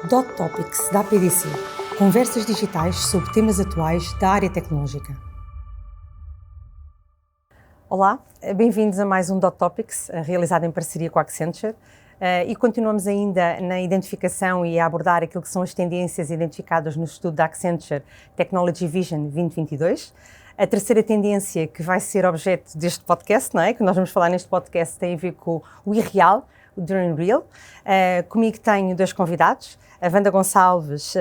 Dot Topics da APDC. Conversas digitais sobre temas atuais da área tecnológica. Olá, bem-vindos a mais um Dot Topics, realizado em parceria com a Accenture. E continuamos ainda na identificação e a abordar aquilo que são as tendências identificadas no estudo da Accenture Technology Vision 2022. A terceira tendência que vai ser objeto deste podcast, não é? Que nós vamos falar neste podcast, tem a ver com o irreal, o Dream Real. Comigo tenho dois convidados, a Wanda Gonçalves,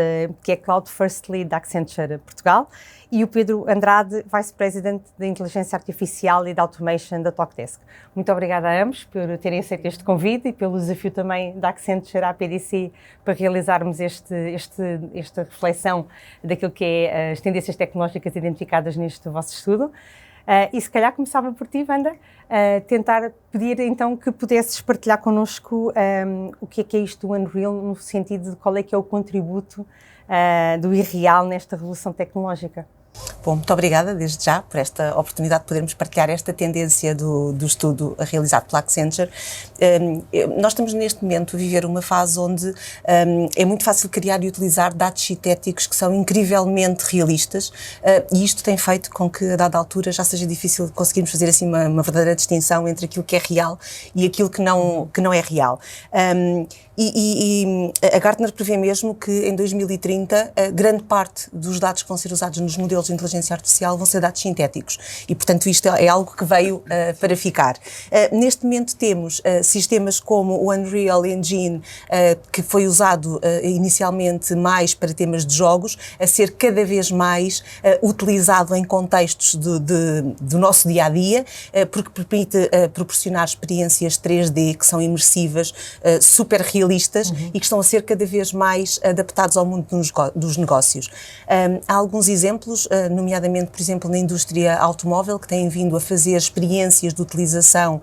que é Cloud First Lead da Accenture Portugal, e o Pedro Andrade, Vice President da Inteligência Artificial e da Automation da Talkdesk. Muito obrigada a ambos por terem aceito este convite e pelo desafio também da Accenture à APDC para realizarmos esta reflexão daquilo que é as tendências tecnológicas identificadas neste vosso estudo. E se calhar começava por ti, Wanda, tentar pedir então que pudesses partilhar connosco o que é isto do Unreal, no sentido de qual é que é o contributo do irreal nesta revolução tecnológica. Bom, muito obrigada desde já por esta oportunidade de podermos partilhar esta tendência do estudo realizado pela Accenture. Nós estamos neste momento a viver uma fase onde é muito fácil criar e utilizar dados sintéticos que são incrivelmente realistas, e isto tem feito com que a dada altura já seja difícil conseguirmos fazer assim uma verdadeira distinção entre aquilo que é real e aquilo que não é real. E a Gartner prevê mesmo que em 2030 grande parte dos dados que vão ser usados nos modelos de inteligência artificial vão ser dados sintéticos e, portanto, isto é algo que veio para ficar. Neste momento temos sistemas como o Unreal Engine, que foi usado inicialmente mais para temas de jogos, a ser cada vez mais utilizado em contextos do nosso dia-a-dia, porque permite proporcionar experiências 3D que são imersivas, super realistas e que estão a ser cada vez mais adaptados ao mundo dos negócios. Há alguns exemplos, nomeadamente, por exemplo, na indústria automóvel, que têm vindo a fazer experiências de utilização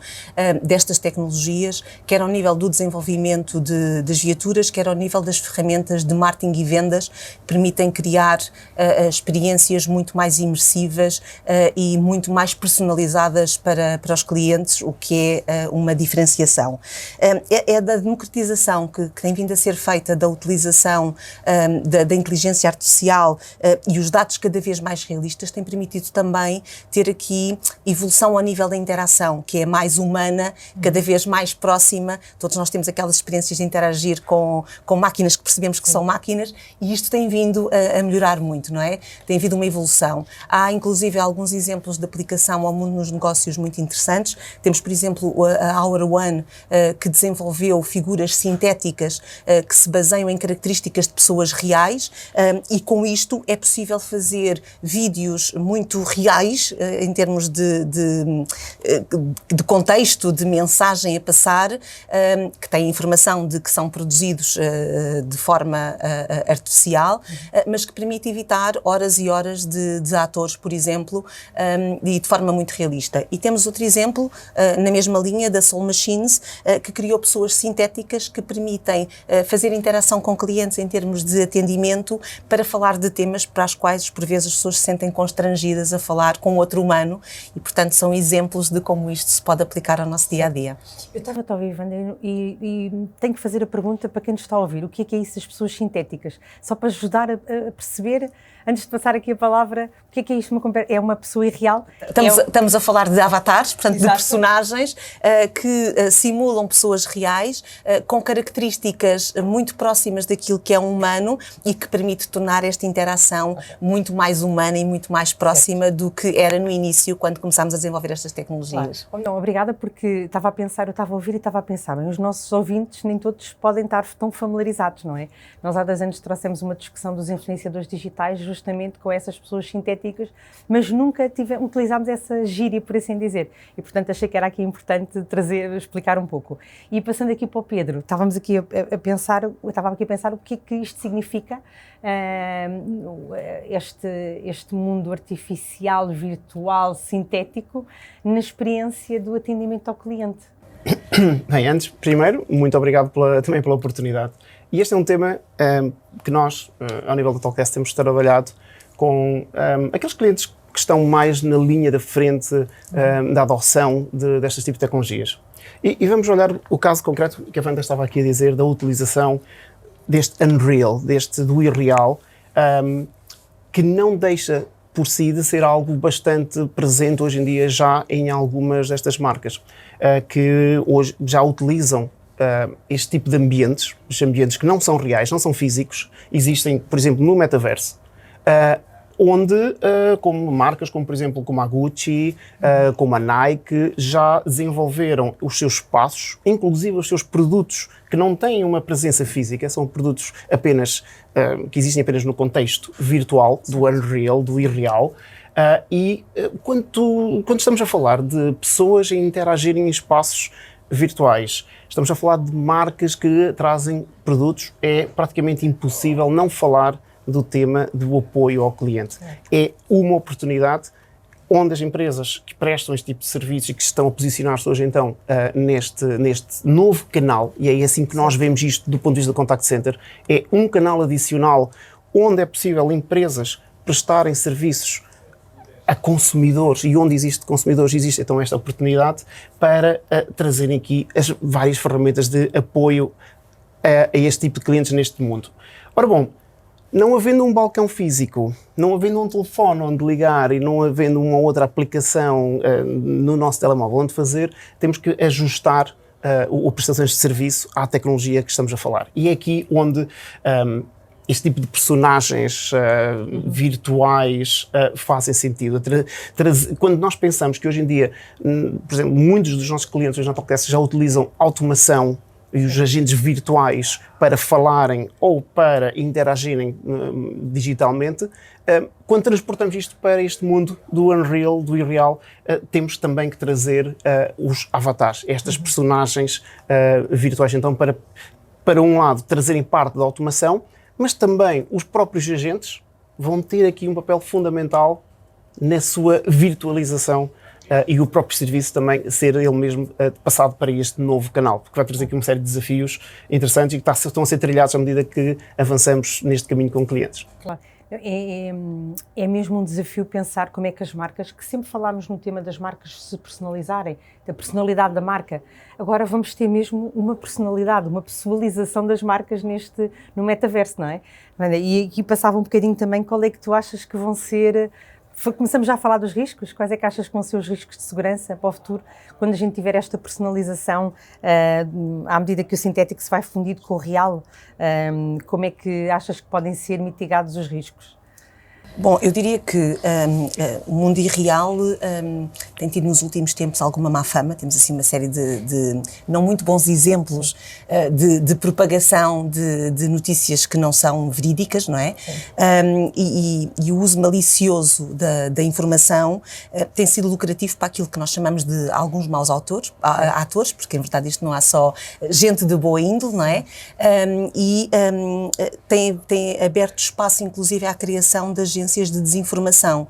destas tecnologias, quer ao nível do desenvolvimento das viaturas, quer ao nível das ferramentas de marketing e vendas, que permitem criar experiências muito mais imersivas e muito mais personalizadas para os clientes, o que é uma diferenciação. É da democratização que tem vindo a ser feita da utilização da inteligência artificial e os dados cada vez mais realistas tem permitido também ter aqui evolução ao nível da interação, que é mais humana, cada vez mais próxima. Todos nós temos aquelas experiências de interagir com máquinas que percebemos que são máquinas, e isto tem vindo a melhorar muito, não é? Tem havido uma evolução. Há inclusive alguns exemplos de aplicação ao mundo nos negócios muito interessantes. Temos, por exemplo, a Hour One, que desenvolveu figuras sintéticas que se baseiam em características de pessoas reais, e com isto é possível fazer vídeos muito reais em termos de contexto, de mensagem a passar, que têm informação de que são produzidos de forma artificial, mas que permite evitar horas e horas de atores, por exemplo, e de forma muito realista. E temos outro exemplo, na mesma linha, da Soul Machines, que criou pessoas sintéticas que permitem fazer interação com clientes em termos de atendimento para falar de temas para os quais, por vezes, as pessoas se sentem constrangidas a falar com outro humano e, portanto, são exemplos de como isto se pode aplicar ao nosso dia-a-dia. Eu estava a ouvir, Wanda, e tenho que fazer a pergunta para quem nos está a ouvir. O que é isso das pessoas sintéticas? Só para ajudar a perceber, antes de passar aqui a palavra, o que é isto? É uma pessoa irreal? Estamos a falar de avatares, portanto, Exato. De personagens que simulam pessoas reais, com características muito próximas daquilo que é um humano e que permite tornar esta interação muito mais humana e muito mais próxima do que era no início, quando começámos a desenvolver estas tecnologias. Claro. Não, obrigada, porque eu estava a ouvir e estava a pensar, bem, os nossos ouvintes nem todos podem estar tão familiarizados, não é? Nós há 2 anos trouxemos uma discussão dos influenciadores digitais justamente com essas pessoas sintéticas, mas nunca utilizámos essa gíria, por assim dizer, e portanto achei que era aqui importante explicar um pouco. E passando aqui para o Pedro, estava aqui a pensar o que é que isto significa, este mundo artificial, virtual, sintético, na experiência do atendimento ao cliente. Bem, antes, primeiro, muito obrigado também pela oportunidade. E este é um tema que nós, ao nível da Talkdesk, temos trabalhado com aqueles clientes que estão mais na linha da frente da adoção destes tipos de tecnologias. E vamos olhar o caso concreto que a Wanda estava aqui a dizer, da utilização deste unreal, do irreal, que não deixa por si de ser algo bastante presente hoje em dia já em algumas destas marcas, que hoje já utilizam este tipo de ambientes, os ambientes que não são reais, não são físicos, existem, por exemplo, no metaverso, onde como marcas como, por exemplo, como a Gucci, como a Nike, já desenvolveram os seus espaços, inclusive os seus produtos que não têm uma presença física, são produtos apenas, que existem apenas no contexto virtual, do unreal, do irreal. Quando estamos a falar de pessoas a interagirem em espaços virtuais, estamos a falar de marcas que trazem produtos, é praticamente impossível não falar do tema do apoio ao cliente. É uma oportunidade onde as empresas que prestam este tipo de serviços e que estão a posicionar-se hoje então neste novo canal, e é assim que nós vemos isto do ponto de vista do contact center, é um canal adicional onde é possível empresas prestarem serviços a consumidores, e onde existe consumidores existe então esta oportunidade para trazerem aqui as várias ferramentas de apoio a este tipo de clientes neste mundo. Ora bom, não havendo um balcão físico, não havendo um telefone onde ligar e não havendo uma outra aplicação no nosso telemóvel onde fazer, temos que ajustar a prestações de serviço à tecnologia que estamos a falar. E é aqui onde este tipo de personagens virtuais fazem sentido. Quando nós pensamos que hoje em dia, por exemplo, muitos dos nossos clientes hoje na Talkdesk já utilizam automação e os agentes virtuais para falarem ou para interagirem digitalmente, quando transportamos isto para este mundo do unreal, do irreal, temos também que trazer os avatares, estas personagens virtuais, então para um lado trazerem parte da automação, mas também os próprios agentes vão ter aqui um papel fundamental na sua virtualização e o próprio serviço também ser ele mesmo passado para este novo canal, porque vai trazer aqui uma série de desafios interessantes e que estão a ser trilhados à medida que avançamos neste caminho com clientes. Claro. É mesmo um desafio pensar como é que as marcas, que sempre falámos no tema das marcas se personalizarem, da personalidade da marca, agora vamos ter mesmo uma personalidade, uma pessoalização das marcas no metaverso, não é? E aqui passava um bocadinho também qual é que tu achas que vão ser. Começamos já a falar dos riscos. Quais é que achas que vão ser os riscos de segurança para o futuro, quando a gente tiver esta personalização, à medida que o sintético se vai fundido com o real? Como é que achas que podem ser mitigados os riscos? Bom, eu diria que o mundo irreal tem tido nos últimos tempos alguma má fama. Temos assim uma série de não muito bons exemplos de propagação de notícias que não são verídicas, não é? E o uso malicioso da informação tem sido lucrativo para aquilo que nós chamamos de alguns maus atores, porque em verdade isto não há só gente de boa índole, não é? Tem aberto espaço inclusive à criação de agências de desinformação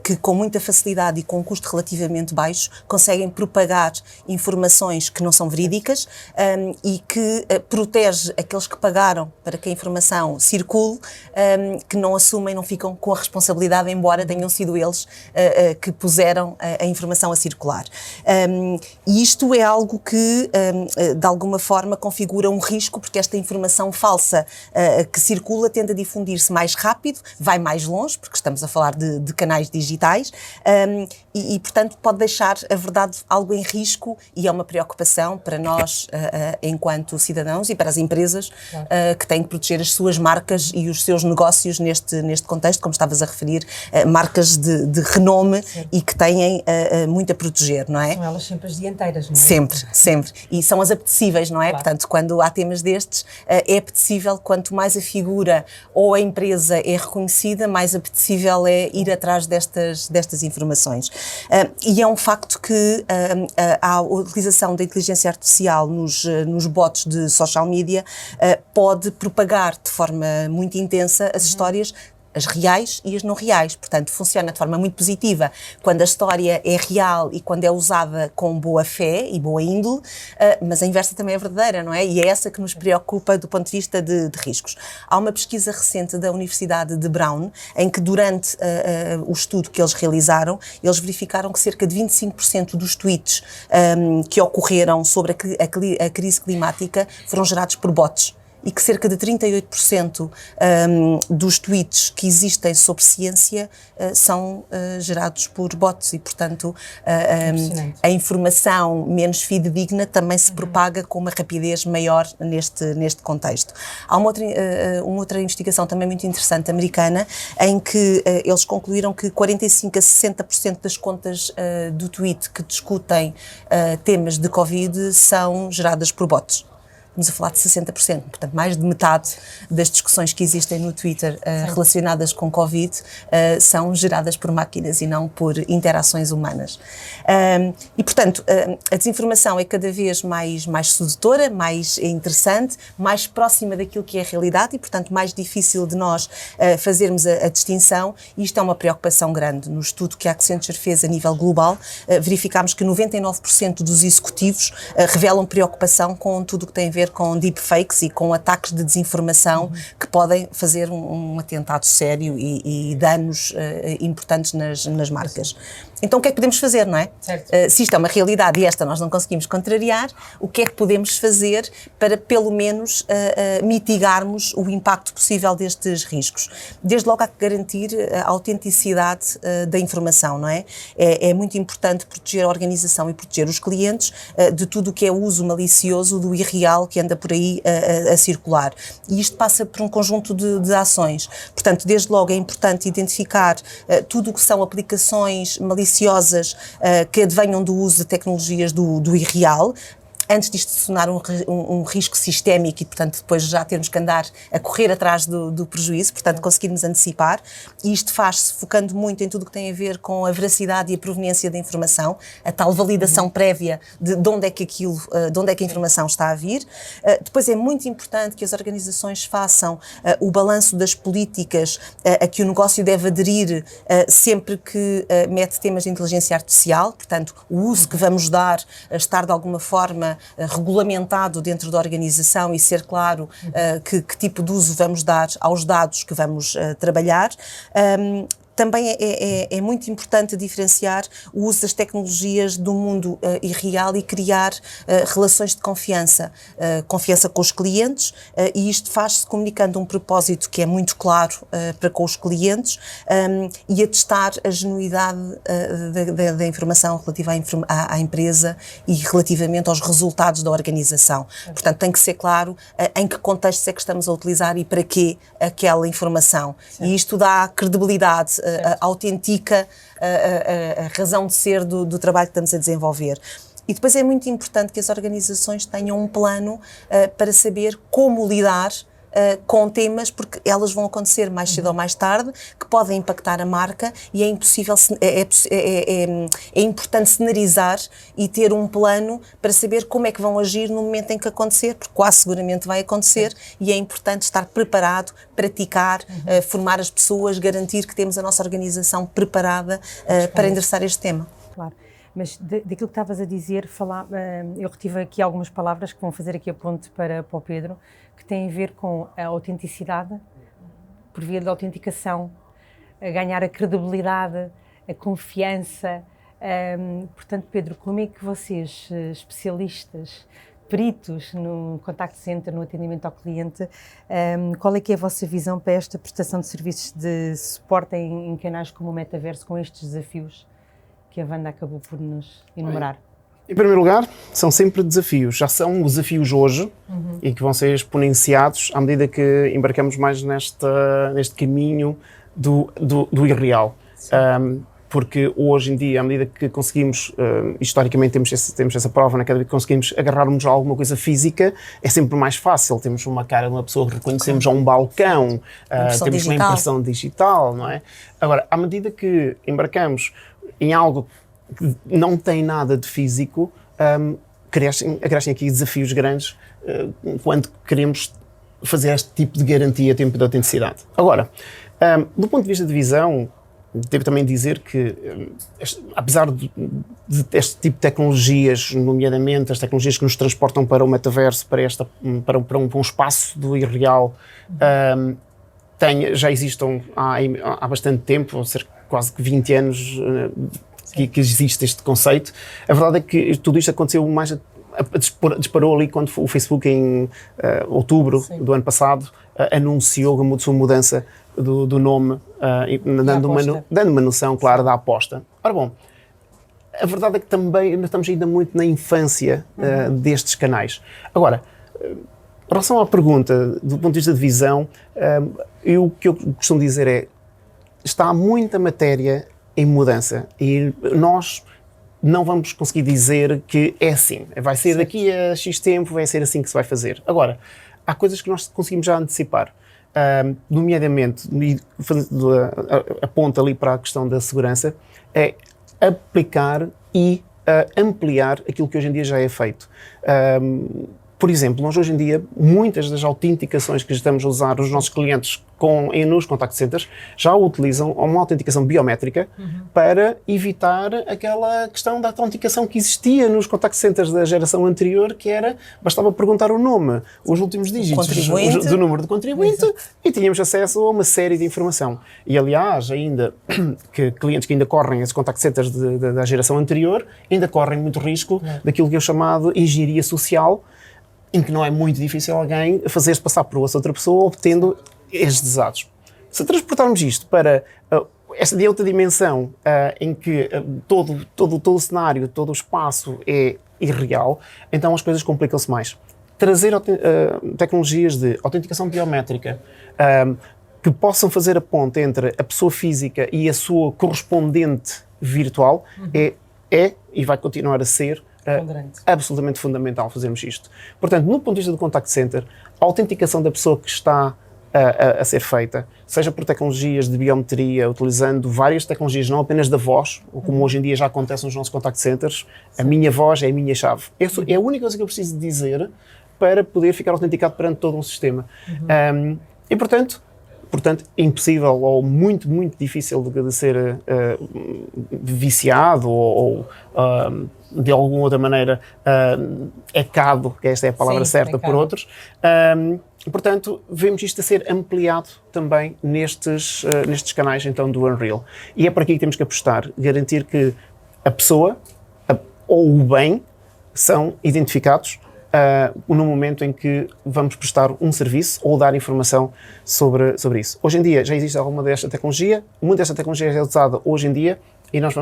que com muita facilidade e com um custo relativamente baixo conseguem propagar informações que não são verídicas e que protege aqueles que pagaram para que a informação circule, que não assumem, não ficam com a responsabilidade, embora tenham sido eles que puseram a informação a circular. E isto é algo que de alguma forma configura um risco, porque esta informação falsa que circula tende a difundir-se mais rápido, vai mais longe, porque estamos a falar de canais digitais, e portanto pode deixar a verdade algo em risco, e é uma preocupação para nós enquanto cidadãos e para as empresas que têm que proteger as suas marcas e os seus negócios neste contexto, como estavas a referir, marcas de renome. Sim. E que têm muito a proteger, não é? São elas sempre as dianteiras, não é? Sempre. E são as apetecíveis, não é? Claro. Portanto, quando há temas destes, é apetecível, quanto mais a figura ou a empresa é reconhecida, mais apetecível é ir atrás destas informações. E é um facto que a utilização da inteligência artificial nos bots de social media pode propagar de forma muito intensa as histórias, as reais e as não reais. Portanto, funciona de forma muito positiva quando a história é real e quando é usada com boa fé e boa índole, mas a inversa também é verdadeira, não é? E é essa que nos preocupa do ponto de vista de riscos. Há uma pesquisa recente da Universidade de Brown, em que durante o estudo que eles realizaram, eles verificaram que cerca de 25% dos tweets que ocorreram sobre a crise climática foram gerados por bots. e que cerca de 38% dos tweets que existem sobre ciência são gerados por bots e, portanto, a informação menos fidedigna também se propaga com uma rapidez maior neste contexto. Há uma outra investigação também muito interessante americana em que eles concluíram que 45 a 60% das contas do tweet que discutem temas de Covid são geradas por bots. Estamos a falar de 60%, portanto mais de metade das discussões que existem no Twitter relacionadas com Covid são geradas por máquinas e não por interações humanas. E portanto a desinformação é cada vez mais sedutora, mais interessante, mais próxima daquilo que é a realidade e portanto mais difícil de nós fazermos a distinção, e isto é uma preocupação grande. No estudo que a Accenture fez a nível global, verificámos que 99% dos executivos revelam preocupação com tudo o que tem a ver com deepfakes e com ataques de desinformação que podem fazer um atentado sério e danos importantes nas marcas. Então o que é que podemos fazer, não é? Se isto é uma realidade e esta nós não conseguimos contrariar, o que é que podemos fazer para pelo menos mitigarmos o impacto possível destes riscos? Desde logo há que garantir a autenticidade da informação, não é? É muito importante proteger a organização e proteger os clientes de tudo o que é o uso malicioso do irreal que anda por aí a circular. E isto passa por um conjunto de ações. Portanto, desde logo é importante identificar tudo o que são aplicações maliciosas que advenham do uso de tecnologias do irreal, antes disto se tornar um risco sistémico e, portanto, depois já termos que andar a correr atrás do prejuízo, portanto, conseguirmos antecipar. E isto faz-se focando muito em tudo o que tem a ver com a veracidade e a proveniência da informação, a tal validação prévia de onde é que a informação está a vir. Depois é muito importante que as organizações façam o balanço das políticas a que o negócio deve aderir sempre que mete temas de inteligência artificial, portanto, o uso que vamos dar a estar de alguma forma regulamentado dentro da organização e ser claro que tipo de uso vamos dar aos dados que vamos trabalhar. Também é muito importante diferenciar o uso das tecnologias do mundo irreal e criar relações de confiança com os clientes, e isto faz-se comunicando um propósito que é muito claro para com os clientes e a testar a genuidade da informação relativa à empresa e relativamente aos resultados da organização. Portanto, tem que ser claro em que contexto é que estamos a utilizar e para quê aquela informação. E isto dá credibilidade, autentica a razão de ser do trabalho que estamos a desenvolver. E depois é muito importante que as organizações tenham um plano para saber como lidar com temas, porque elas vão acontecer mais cedo ou mais tarde, que podem impactar a marca, e é importante cenarizar e ter um plano para saber como é que vão agir no momento em que acontecer, porque quase seguramente vai acontecer, e é importante estar preparado, praticar, formar as pessoas, garantir que temos a nossa organização preparada para endereçar este tema. Claro. Mas daquilo que estavas a dizer, eu retive aqui algumas palavras que vão fazer aqui a ponte para o Pedro, que têm a ver com a autenticidade, por via da autenticação, a ganhar a credibilidade, a confiança. Portanto, Pedro, como é que vocês, especialistas, peritos no contact center, no atendimento ao cliente, qual é que é a vossa visão para esta prestação de serviços de suporte em canais como o metaverso, com estes desafios que a Wanda acabou por nos enumerar? Em primeiro lugar, são sempre desafios. Já são desafios hoje e que vão ser exponenciados à medida que embarcamos mais neste caminho do irreal. Porque hoje em dia, à medida que conseguimos, historicamente temos essa prova, né? Cada vez que conseguimos agarrarmos a alguma coisa física, é sempre mais fácil. Temos uma cara de uma pessoa que reconhecemos a um balcão, temos uma impressão digital, não é? Agora, à medida que embarcamos em algo que não tem nada de físico, crescem aqui desafios grandes quando queremos fazer este tipo de garantia, tempo de autenticidade. Agora, do ponto de vista de visão, devo também dizer que, apesar deste tipo de tecnologias, nomeadamente as tecnologias que nos transportam para o metaverso, para um espaço do irreal, já existam há bastante tempo, cerca de quase 20 anos que existe este conceito. A verdade é que tudo isto aconteceu disparou ali quando o Facebook, em outubro do ano passado, anunciou a sua mudança do nome, dando uma noção clara da aposta. Ora bom, a verdade é que também ainda estamos muito na infância destes canais. Agora, em relação à pergunta, do ponto de vista de visão, o que eu costumo dizer é, está muita matéria em mudança e nós não vamos conseguir dizer que é assim. Vai ser daqui a X tempo, vai ser assim que se vai fazer. Agora, há coisas que nós conseguimos já antecipar. Nomeadamente, aponta ali para a questão da segurança, é aplicar e ampliar aquilo que hoje em dia já é feito. Por exemplo, nós hoje em dia, muitas das autenticações que estamos a usar os nossos clientes nos contact centers já utilizam uma autenticação biométrica para evitar aquela questão da autenticação que existia nos contact centers da geração anterior, que era, bastava perguntar o nome, os últimos dígitos do número do contribuinte e tínhamos acesso a uma série de informação. E aliás, ainda que clientes que ainda correm esses contact centers da geração anterior, ainda correm muito risco daquilo que é chamado engenharia social, em que não é muito difícil alguém fazer-se passar por outra pessoa obtendo estes dados. Se transportarmos isto para esta de outra dimensão, em que todo o cenário, todo o espaço é irreal, então as coisas complicam-se mais. Trazer tecnologias de autenticação biométrica que possam fazer a ponte entre a pessoa física e a sua correspondente virtual é e vai continuar a ser absolutamente fundamental fazermos isto. Portanto, no ponto de vista do contact center, a autenticação da pessoa que está a ser feita, seja por tecnologias de biometria, utilizando várias tecnologias, não apenas da voz, como hoje em dia já acontece nos nossos contact centers, a minha voz é a minha chave. Essa é a única coisa que eu preciso dizer para poder ficar autenticado perante todo um sistema. E, portanto, impossível ou muito, muito difícil de ser viciado ou de alguma outra maneira hackado, que esta é a palavra certa, por outros. Portanto, vemos isto a ser ampliado também nestes canais então do Unreal. E é por aqui que temos que apostar, garantir que a pessoa ou o bem são identificados no momento em que vamos prestar um serviço ou dar informação sobre isso. Hoje em dia já existe alguma desta tecnologia, muita desta tecnologia é usada hoje em dia e nós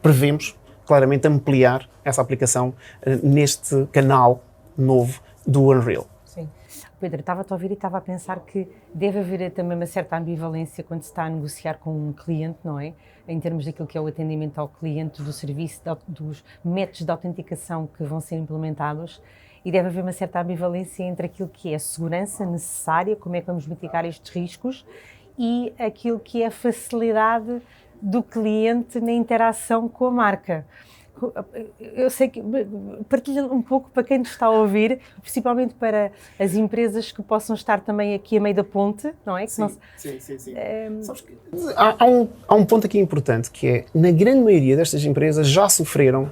prevemos claramente ampliar essa aplicação neste canal novo do Unreal. Sim. Pedro, estava-te a ouvir e estava a pensar que deve haver também uma certa ambivalência quando se está a negociar com um cliente, não é? Em termos daquilo que é o atendimento ao cliente, do serviço, dos métodos de autenticação que vão ser implementados. E deve haver uma certa ambivalência entre aquilo que é a segurança necessária, como é que vamos mitigar estes riscos, e aquilo que é a facilidade do cliente na interação com a marca. Eu sei que partilha um pouco para quem nos está a ouvir, principalmente para as empresas que possam estar também aqui a meio da ponte, não é? Sim. Sabes que há um ponto aqui importante, que é, na grande maioria destas empresas já sofreram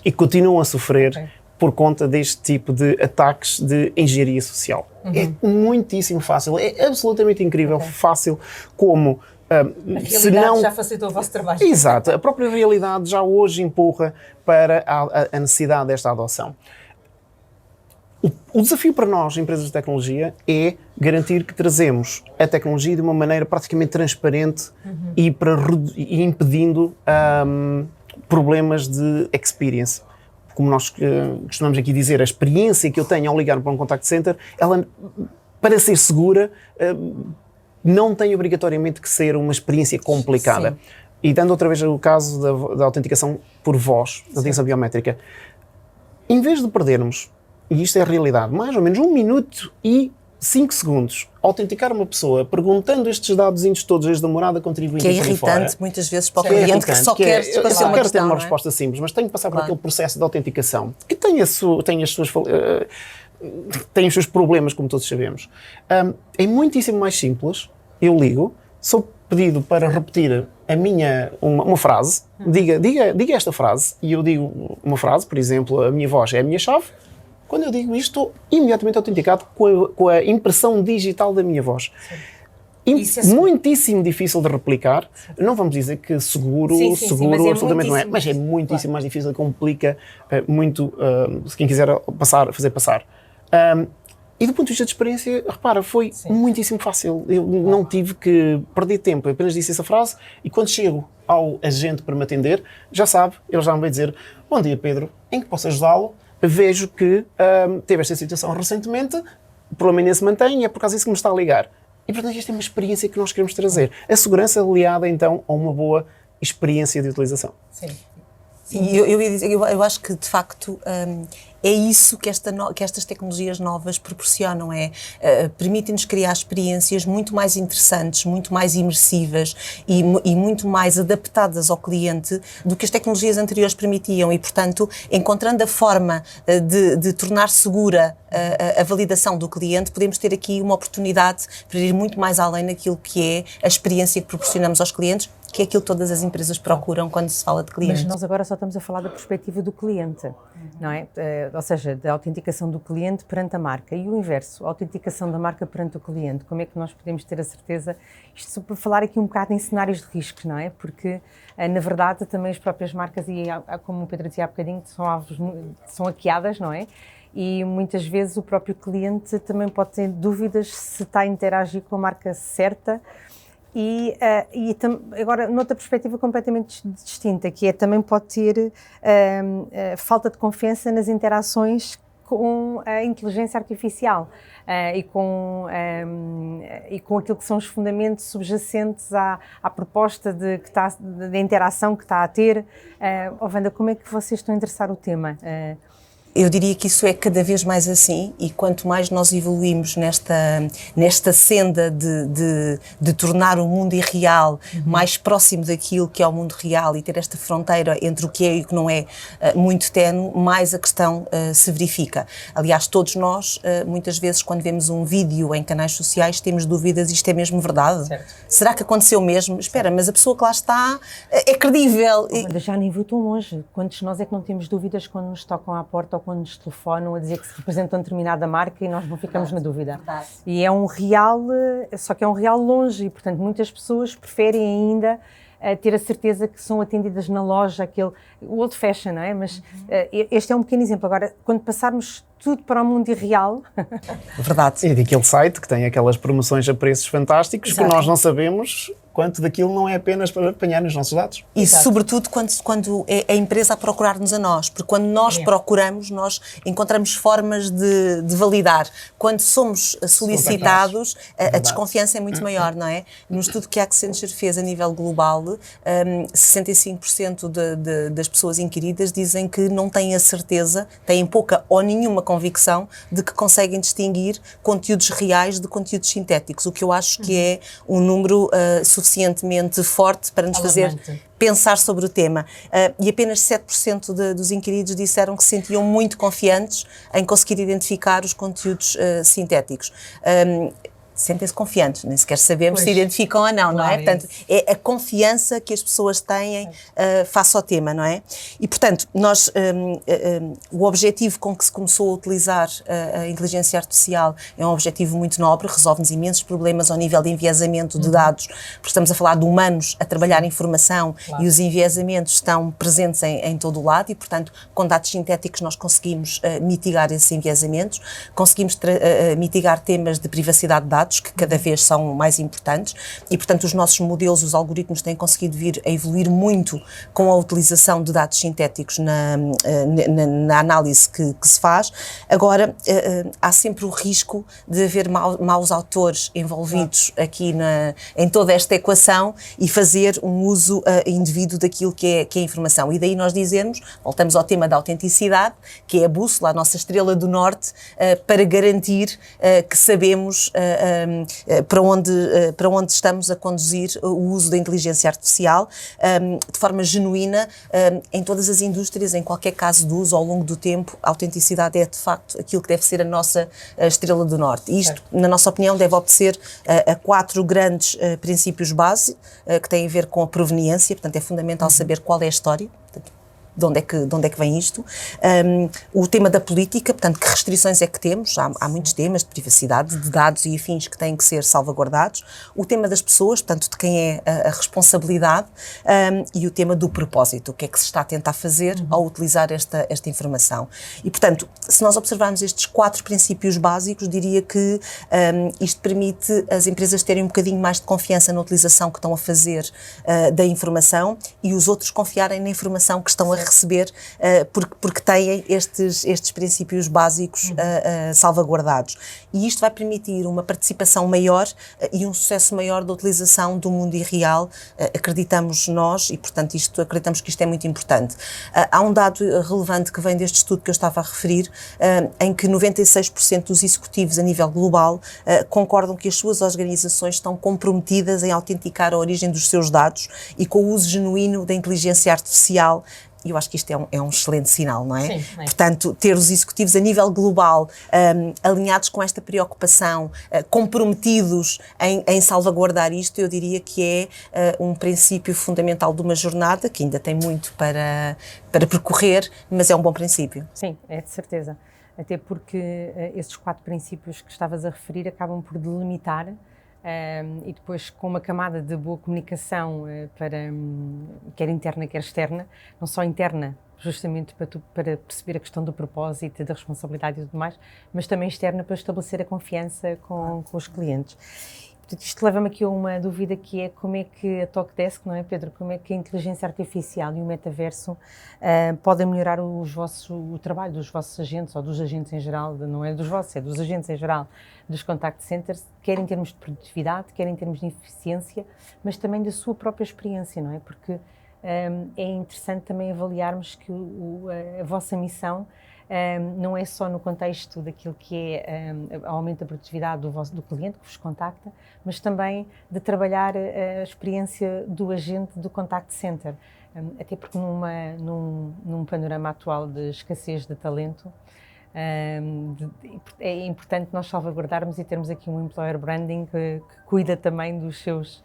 e continuam a sofrer por conta deste tipo de ataques de engenharia social. É muitíssimo fácil, é absolutamente incrível, fácil como... a realidade já facilitou o vosso trabalho. Exato, a própria realidade já hoje empurra para a necessidade desta adoção. O desafio para nós, empresas de tecnologia, é garantir que trazemos a tecnologia de uma maneira praticamente transparente e impedindo problemas de experience. Como nós costumamos aqui dizer, a experiência que eu tenho ao ligar para um contact center, ela, para ser segura, não tem obrigatoriamente que ser uma experiência complicada. Sim. E dando outra vez o caso da autenticação por voz, da autenticação biométrica, em vez de perdermos, e isto é a realidade, mais ou menos 1 minuto e 5 segundos a autenticar uma pessoa perguntando estes dados todos, desde a morada, contribuinte, que é irritante muitas vezes para o cliente que só quer fazer uma questão, ter uma resposta simples, mas tenho que passar por aquele processo de autenticação que tem os seus problemas, como todos sabemos. É muitíssimo mais simples. Eu ligo, sou pedido para repetir uma frase, diga esta frase, e eu digo uma frase, por exemplo, a minha voz é a minha chave. Quando eu digo isto, estou imediatamente autenticado com a impressão digital da minha voz. Sim. muitíssimo difícil de replicar. Não vamos dizer que seguro, absolutamente não é, mas é muitíssimo mais difícil, complica muito, se quem quiser fazer passar. E do ponto de vista de experiência, repara, foi muitíssimo fácil. Eu não tive que perder tempo, eu apenas disse essa frase e quando chego ao agente para me atender, já sabe, ele já me vai dizer: bom dia Pedro, em que posso ajudá-lo? Vejo que teve esta situação recentemente, o problema ainda se mantém e é por causa disso que me está a ligar. E portanto esta é uma experiência que nós queremos trazer. A segurança aliada então a uma boa experiência de utilização. Sim. E eu acho que de facto é isso que estas tecnologias novas proporcionam, permitem-nos criar experiências muito mais interessantes, muito mais imersivas e muito mais adaptadas ao cliente do que as tecnologias anteriores permitiam e, portanto, encontrando a forma de tornar segura a validação do cliente, podemos ter aqui uma oportunidade para ir muito mais além daquilo que é a experiência que proporcionamos aos clientes, que é aquilo que todas as empresas procuram quando se fala de clientes. Mas nós agora só estamos a falar da perspectiva do cliente, não é? Ou seja, da autenticação do cliente perante a marca e o inverso, a autenticação da marca perante o cliente. Como é que nós podemos ter a certeza, isto só para falar aqui um bocado em cenários de riscos, não é? Porque, na verdade, também as próprias marcas, e como o Pedro dizia há bocadinho, são hackeadas, não é? E muitas vezes o próprio cliente também pode ter dúvidas se está a interagir com a marca certa. E agora, noutra perspectiva completamente distinta, que é também pode ter falta de confiança nas interações com a inteligência artificial e com aquilo que são os fundamentos subjacentes à proposta de interação que está a ter. Wanda, como é que vocês estão a endereçar o tema? Eu diria que isso é cada vez mais assim e quanto mais nós evoluímos nesta senda de tornar o mundo irreal mais próximo daquilo que é o mundo real e ter esta fronteira entre o que é e o que não é muito ténue, mais a questão se verifica. Aliás, todos nós, muitas vezes, quando vemos um vídeo em canais sociais, temos dúvidas, isto é mesmo verdade? Certo. Será que aconteceu mesmo? Espera, mas a pessoa que lá está é credível. Já nem vou tão longe. Quantos de nós é que não temos dúvidas quando nos tocam à porta ou quando nos telefonam a dizer que se representam determinada marca e nós não ficamos na dúvida. Verdade. E é um real, só que é um real longe e, portanto, muitas pessoas preferem ainda ter a certeza que são atendidas na loja, o old fashion, não é? Mas este é um pequeno exemplo. Agora, quando passarmos tudo para o mundo irreal... Verdade. E daquele site que tem aquelas promoções a preços fantásticos. Exato. Que nós não sabemos quanto daquilo não é apenas para apanhar os nossos dados. E sobretudo quando é a empresa a procurar-nos a nós, porque quando nós procuramos, nós encontramos formas de validar. Quando somos solicitados, a desconfiança é muito maior, não é? No estudo que a Accenture fez a nível global, 65% das pessoas inquiridas dizem que não têm a certeza, têm pouca ou nenhuma convicção de que conseguem distinguir conteúdos reais de conteúdos sintéticos, o que eu acho que é um número suficientemente forte para nos fazer pensar sobre o tema. E apenas 7% dos inquiridos disseram que se sentiam muito confiantes em conseguir identificar os conteúdos sintéticos. Sentem-se confiantes, nem sequer sabemos se identificam ou não, não é? Portanto, é a confiança que as pessoas têm face ao tema, não é? E, portanto, o objetivo com que se começou a utilizar a inteligência artificial é um objetivo muito nobre, resolve-nos imensos problemas ao nível de enviesamento de dados, porque estamos a falar de humanos a trabalhar informação e os enviesamentos estão presentes em todo o lado e, portanto, com dados sintéticos nós conseguimos mitigar esses enviesamentos, conseguimos mitigar temas de privacidade de dados, que cada vez são mais importantes e, portanto, os nossos modelos, os algoritmos têm conseguido vir a evoluir muito com a utilização de dados sintéticos na análise que se faz. Agora, há sempre o risco de haver maus autores envolvidos aqui em toda esta equação e fazer um uso indevido daquilo que é a informação. E daí nós dizemos, voltamos ao tema da autenticidade, que é a bússola, a nossa estrela do norte, para garantir que sabemos para onde estamos a conduzir o uso da inteligência artificial de forma genuína em todas as indústrias, em qualquer caso de uso ao longo do tempo. A autenticidade é de facto aquilo que deve ser a nossa estrela do norte. E isto, na nossa opinião, deve obedecer a 4 grandes princípios base que têm a ver com a proveniência, portanto é fundamental saber qual é a história. Portanto, de onde é que vem isto. O tema da política, portanto, que restrições é que temos? Há muitos temas de privacidade, de dados e afins que têm que ser salvaguardados. O tema das pessoas, portanto, de quem é a responsabilidade, e o tema do propósito, o que é que se está a tentar fazer ao utilizar esta informação. E, portanto, se nós observarmos estes 4 princípios básicos, diria que isto permite as empresas terem um bocadinho mais de confiança na utilização que estão a fazer da informação e os outros confiarem na informação que estão a receber porque têm estes princípios básicos salvaguardados. E isto vai permitir uma participação maior e um sucesso maior da utilização do mundo irreal, acreditamos nós, e portanto acreditamos que isto é muito importante. Há um dado relevante que vem deste estudo que eu estava a referir, em que 96% dos executivos a nível global concordam que as suas organizações estão comprometidas em autenticar a origem dos seus dados e com o uso genuíno da inteligência artificial. E eu acho que isto é um excelente sinal, não é? Sim, é. Portanto, ter os executivos a nível global alinhados com esta preocupação, comprometidos em salvaguardar isto, eu diria que é um princípio fundamental de uma jornada que ainda tem muito para percorrer, mas é um bom princípio. Sim, é de certeza. Até porque esses 4 princípios que estavas a referir acabam por delimitar e depois com uma camada de boa comunicação quer interna, quer externa, não só interna, justamente para perceber a questão do propósito, da responsabilidade e tudo mais, mas também externa para estabelecer a confiança com os clientes. Portanto, isto leva-me aqui a uma dúvida que é como é que a Talkdesk, não é, Pedro? Como é que a inteligência artificial e o metaverso podem melhorar o trabalho dos vossos agentes, ou dos agentes em geral, não é dos vossos, é dos agentes em geral, dos contact centers, quer em termos de produtividade, quer em termos de eficiência, mas também da sua própria experiência, não é? Porque é interessante também avaliarmos que a vossa missão não é só no contexto daquilo que é o aumento da produtividade do cliente que vos contacta, mas também de trabalhar a experiência do agente do contact center. Até porque num panorama atual de escassez de talento, é importante nós salvaguardarmos e termos aqui um employer branding que cuida também dos seus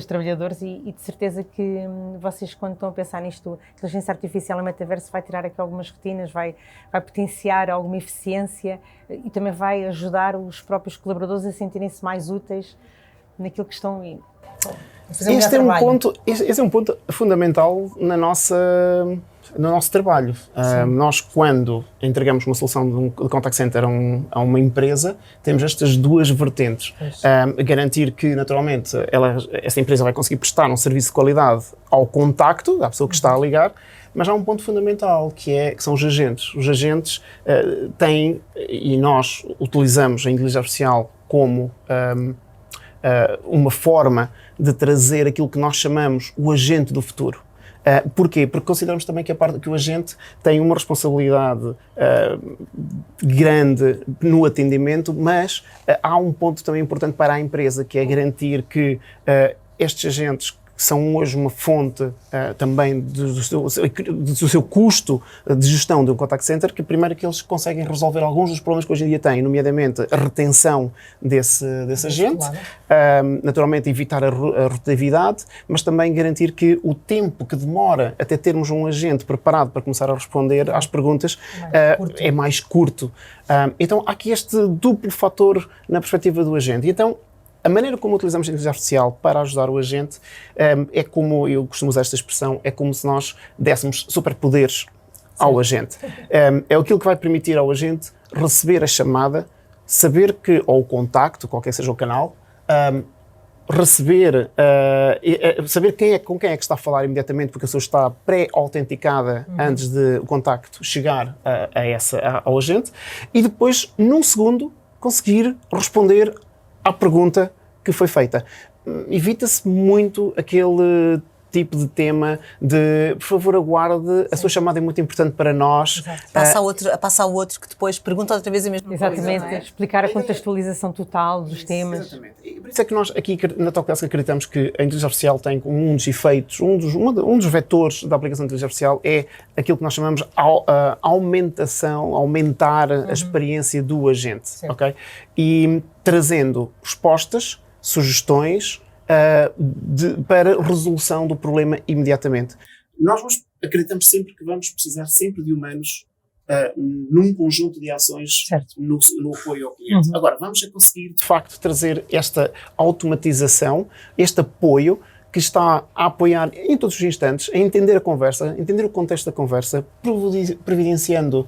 trabalhadores e de certeza que vocês, quando estão a pensar nisto, a inteligência artificial e o metaverso vai tirar aqui algumas rotinas, vai potenciar alguma eficiência e também vai ajudar os próprios colaboradores a sentirem-se mais úteis naquilo que estão a fazer. Esse é um ponto fundamental no nosso trabalho. Nós, quando entregamos uma solução de contact center a uma empresa, temos estas 2 vertentes. Garantir que, naturalmente, essa empresa vai conseguir prestar um serviço de qualidade ao contacto, à pessoa que está a ligar, mas há um ponto fundamental, que são os agentes. Os agentes têm, e nós utilizamos a inteligência artificial como uma forma de trazer aquilo que nós chamamos o agente do futuro. Porquê? Porque consideramos também que o agente tem uma responsabilidade grande no atendimento, mas há um ponto também importante para a empresa, que é garantir que estes agentes, que são hoje uma fonte também do seu custo de gestão de um contact center, que primeiro que eles conseguem resolver alguns dos problemas que hoje em dia têm, nomeadamente a retenção desse agente, naturalmente evitar a rotatividade, mas também garantir que o tempo que demora até termos um agente preparado para começar a responder às perguntas é mais curto. Então há aqui este duplo fator na perspectiva do agente. Então, a maneira como utilizamos a inteligência artificial para ajudar o agente é como, eu costumo usar esta expressão, é como se nós dessemos superpoderes ao agente. É aquilo que vai permitir ao agente receber a chamada, saber que, ou o contacto, qualquer seja o canal, saber com quem é que está a falar imediatamente, porque a pessoa está pré-autenticada antes de o contacto chegar ao agente, e depois, num segundo, conseguir responder à pergunta que foi feita. Evita-se muito aquele tipo de tema de, por favor, aguarde, a sua chamada é muito importante para nós. Passa ao outro que depois pergunta outra vez a mesma coisa. Exatamente, explicar a contextualização total dos temas. Exatamente. E por isso é que nós aqui na Talkdesk acreditamos que a inteligência artificial tem como um dos efeitos, um dos vetores da aplicação da inteligência artificial é aquilo que nós chamamos aumentar a experiência do agente, ok? E trazendo respostas, sugestões, para resolução do problema imediatamente. Nós vamos acreditamos sempre que vamos precisar sempre de humanos num conjunto de ações no apoio ao cliente. Agora, vamos conseguir, de facto, trazer esta automatização, este apoio que está a apoiar em todos os instantes, a entender a conversa, entender o contexto da conversa, providenciando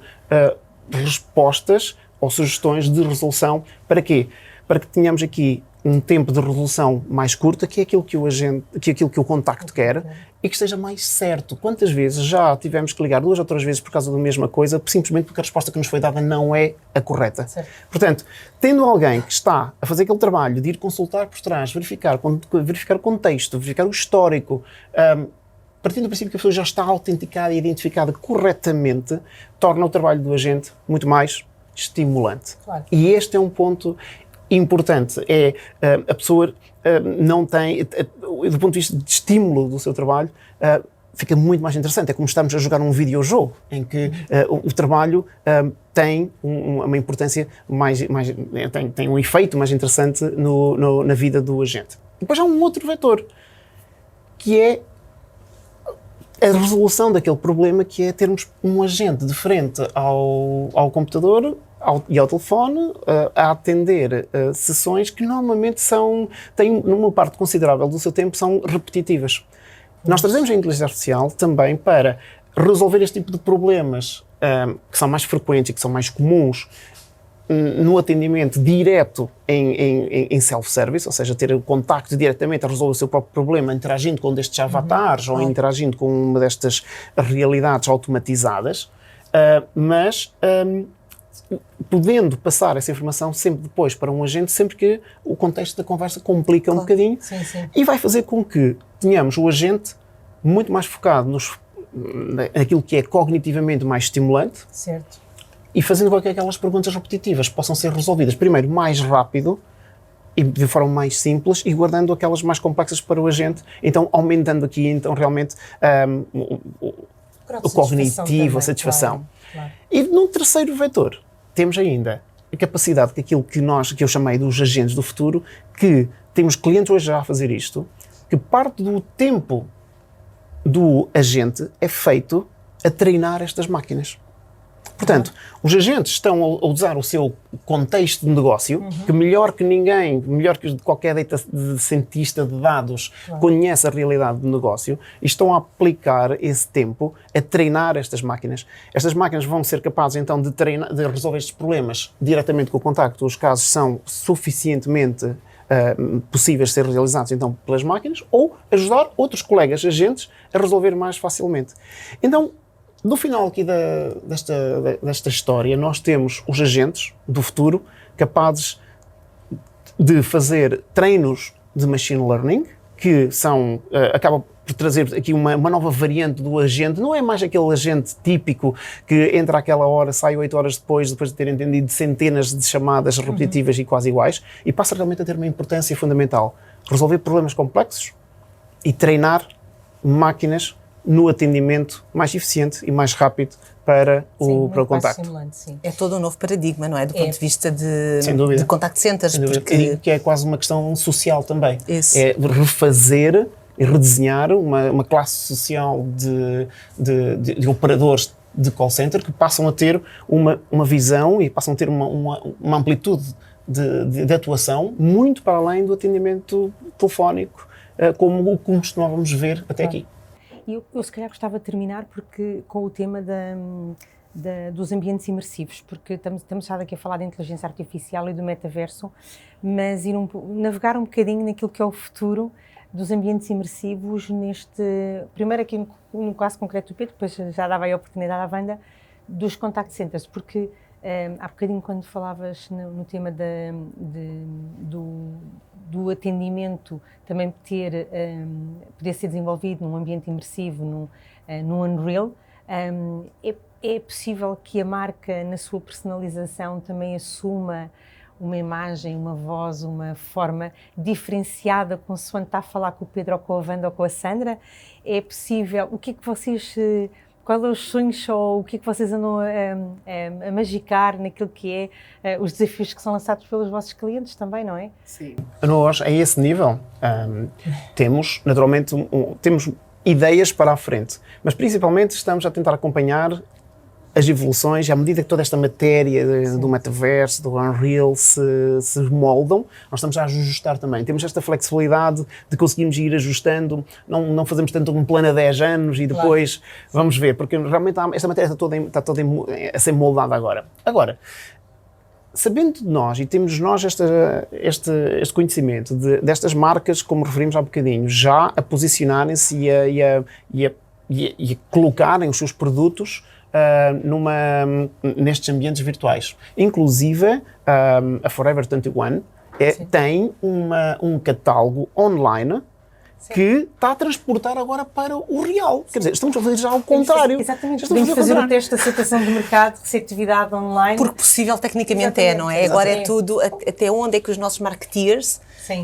respostas ou sugestões de resolução. Para quê? Para que tenhamos aqui um tempo de resolução mais curto, que é aquilo que o contacto quer, e que esteja mais certo. Quantas vezes já tivemos que ligar 2 ou 3 vezes por causa da mesma coisa, simplesmente porque a resposta que nos foi dada não é a correta. Certo. Portanto, tendo alguém que está a fazer aquele trabalho de ir consultar por trás, verificar o contexto, verificar o histórico, partindo do princípio que a pessoa já está autenticada e identificada corretamente, torna o trabalho do agente muito mais estimulante. Claro. E este é um ponto importante, a pessoa não tem, do ponto de vista de estímulo do seu trabalho, fica muito mais interessante. É como estarmos a jogar um videojogo, em que o trabalho tem uma importância tem um efeito mais interessante na vida do agente. Depois há um outro vetor, que é a resolução daquele problema, que é termos um agente de frente ao computador e ao telefone a atender sessões que normalmente têm numa parte considerável do seu tempo, são repetitivas. Nós trazemos a inteligência artificial também para resolver este tipo de problemas que são mais frequentes e que são mais comuns no atendimento direto em self-service, ou seja, ter o contacto diretamente a resolver o seu próprio problema, interagindo com um destes avatares ou interagindo com uma destas realidades automatizadas, mas podendo passar essa informação sempre depois para um agente, sempre que o contexto da conversa complica um bocadinho. Sim. E vai fazer com que tenhamos o agente muito mais focado naquilo que é cognitivamente mais estimulante. Certo. E fazendo com que aquelas perguntas repetitivas possam ser resolvidas, primeiro, mais rápido e de forma mais simples, e guardando aquelas mais complexas para o agente, então aumentando aqui então realmente o cognitivo, a satisfação. Claro. E num terceiro vetor, temos ainda a capacidade que aquilo que eu chamei dos agentes do futuro, que temos clientes hoje já a fazer isto, que parte do tempo do agente é feito a treinar estas máquinas. Portanto, os agentes estão a usar o seu contexto de negócio, que melhor que ninguém, melhor que qualquer cientista de dados, conhece a realidade do negócio, e estão a aplicar esse tempo a treinar estas máquinas. Estas máquinas vão ser capazes então de resolver estes problemas diretamente com o contacto. Os casos são suficientemente possíveis de ser realizados então pelas máquinas, ou ajudar outros colegas agentes a resolver mais facilmente. Então, no final aqui desta história, nós temos os agentes do futuro capazes de fazer treinos de machine learning, que acaba por trazer aqui uma nova variante do agente. Não é mais aquele agente típico que entra àquela hora, sai 8 horas depois de ter entendido centenas de chamadas repetitivas e quase iguais, e passa realmente a ter uma importância fundamental. Resolver problemas complexos e treinar máquinas no atendimento mais eficiente e mais rápido para o contacto. Sim. É todo um novo paradigma, não é? Do ponto de vista de contact centers. Porque que é quase uma questão social também. Isso. É refazer e redesenhar uma classe social de operadores de call center que passam a ter uma visão e passam a ter uma amplitude de atuação muito para além do atendimento telefónico, como costumávamos ver até aqui. E eu se calhar gostava de terminar com o tema dos ambientes imersivos, porque estamos já aqui a falar de inteligência artificial e do metaverso, mas navegar um bocadinho naquilo que é o futuro dos ambientes imersivos primeiro aqui no caso concreto do Pedro, depois já dava aí a oportunidade à Wanda, dos contact centers, porque há bocadinho quando falavas no tema do atendimento também poder ser desenvolvido num ambiente imersivo, no Unreal, é possível que a marca, na sua personalização, também assuma uma imagem, uma voz, uma forma diferenciada consoante está a falar com o Pedro ou com a Wanda ou com a Sandra? É possível? O que é que vocês... Qual é os sonhos ou o que é que vocês andam a magicar naquilo que é os desafios que são lançados pelos vossos clientes também, não é? Sim. Nós, a esse nível, temos, naturalmente, temos ideias para a frente, mas principalmente estamos a tentar acompanhar as evoluções, à medida que toda esta matéria do metaverso, do Unreal se moldam, nós estamos a ajustar também. Temos esta flexibilidade de conseguirmos ir ajustando, não fazemos tanto um plano a 10 anos e depois vamos ver, porque realmente esta matéria está toda a ser moldada agora. Agora, sabendo de nós, e temos nós este conhecimento destas marcas, como referimos há bocadinho, já a posicionarem-se e a colocarem os seus produtos nestes ambientes virtuais. Inclusive, a Forever 21 tem um catálogo online que está a transportar agora para o real. Quer dizer, estamos a fazer já ao contrário. Exatamente, podemos fazer o teste de aceitação do mercado, receptividade online. Porque possível tecnicamente não é? Agora é tudo, até onde é que os nossos marketeers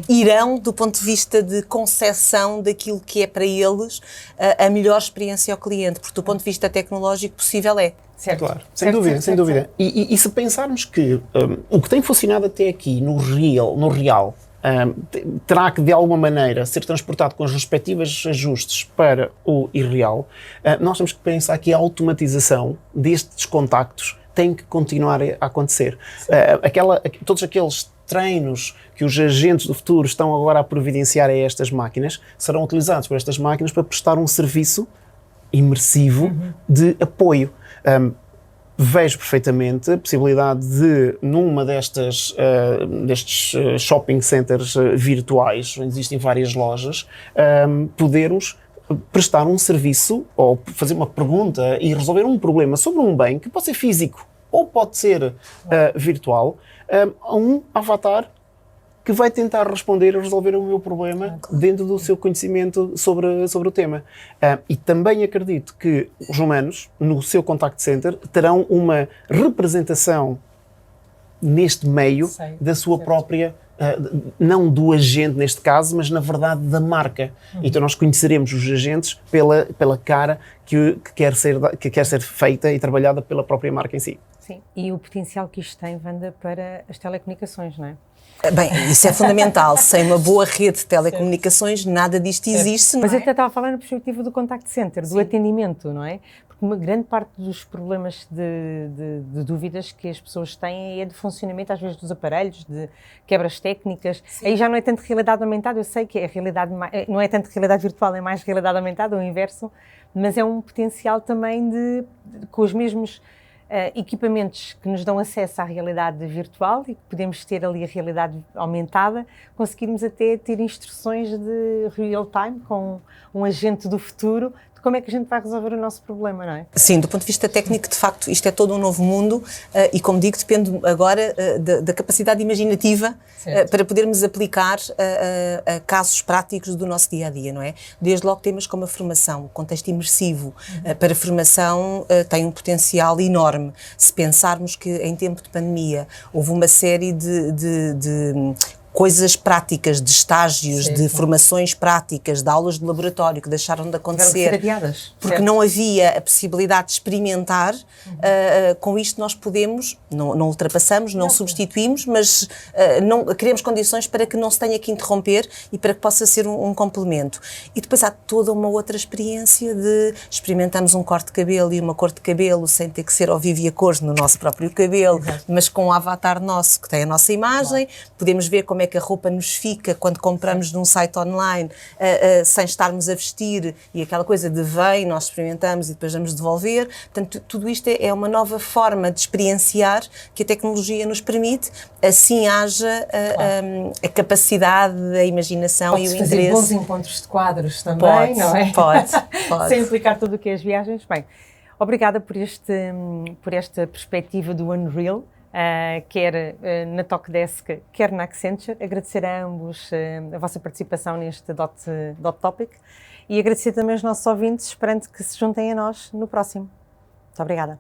irão do ponto de vista de concepção daquilo que é para eles a melhor experiência ao cliente, porque do ponto de vista tecnológico possível é. Certo. Claro, sem dúvida. E se pensarmos que o que tem funcionado até aqui no real, terá que de alguma maneira ser transportado com os respectivos ajustes para o irreal, nós temos que pensar que a automatização destes contactos tem que continuar a acontecer. Todos aqueles treinos que os agentes do futuro estão agora a providenciar a estas máquinas serão utilizados por estas máquinas para prestar um serviço imersivo de apoio. Vejo perfeitamente a possibilidade de, numa destes shopping centers virtuais, onde existem várias lojas, podermos prestar um serviço ou fazer uma pergunta e resolver um problema sobre um bem que pode ser físico ou pode ser virtual, a um avatar que vai tentar responder e resolver o meu problema dentro do seu conhecimento sobre o tema. E também acredito que os humanos, no seu contact center, terão uma representação neste meio da sua própria, não do agente neste caso, mas na verdade da marca. Então nós conheceremos os agentes pela cara que quer ser feita e trabalhada pela própria marca em si. Sim, e o potencial que isto tem, Wanda, para as telecomunicações, não é? Bem, isso é fundamental. Sem uma boa rede de telecomunicações, nada disto existe. Mas eu até estava a falar na perspectiva do contact center, do atendimento, não é? Porque uma grande parte dos problemas de dúvidas que as pessoas têm é de funcionamento, às vezes, dos aparelhos, de quebras técnicas. Aí já não é tanto realidade aumentada, eu sei que a realidade não é tanto realidade virtual, é mais realidade aumentada, o inverso, mas é um potencial também com os mesmos equipamentos que nos dão acesso à realidade virtual e que podemos ter ali a realidade aumentada, conseguirmos até ter instruções de real time com um agente do futuro de como é que a gente vai resolver o nosso problema, não é? Sim, do ponto de vista técnico, de facto, isto é todo um novo mundo e, como digo, depende agora da capacidade imaginativa para podermos aplicar a casos práticos do nosso dia-a-dia, não é? Desde logo temas como a formação, o contexto imersivo para a formação tem um potencial enorme. Se pensarmos que em tempo de pandemia houve uma série de coisas práticas, de estágios, de formações práticas, de aulas de laboratório que deixaram de acontecer porque não havia a possibilidade de experimentar. Com isto nós podemos, não ultrapassamos, não substituímos, mas criamos condições para que não se tenha que interromper e para que possa ser um complemento. E depois há toda uma outra experiência de experimentamos um corte de cabelo e uma cor de cabelo sem ter que ser ao vivo e a cores no nosso próprio cabelo, mas com um avatar nosso que tem a nossa imagem, podemos ver como é que a roupa nos fica quando compramos num site online sem estarmos a vestir e aquela coisa de vem, nós experimentamos e depois vamos devolver. Portanto, tudo isto é uma nova forma de experienciar que a tecnologia nos permite, assim haja a capacidade, a imaginação e o interesse. Fazer bons encontros de quadros também, não é? Pode. Sem implicar tudo o que é as viagens. Bem, obrigada por esta perspectiva do Unreal. Quer na Talkdesk, quer na Accenture. Agradecer a ambos a vossa participação neste Dot Topic e agradecer também aos nossos ouvintes, esperando que se juntem a nós no próximo. Muito obrigada.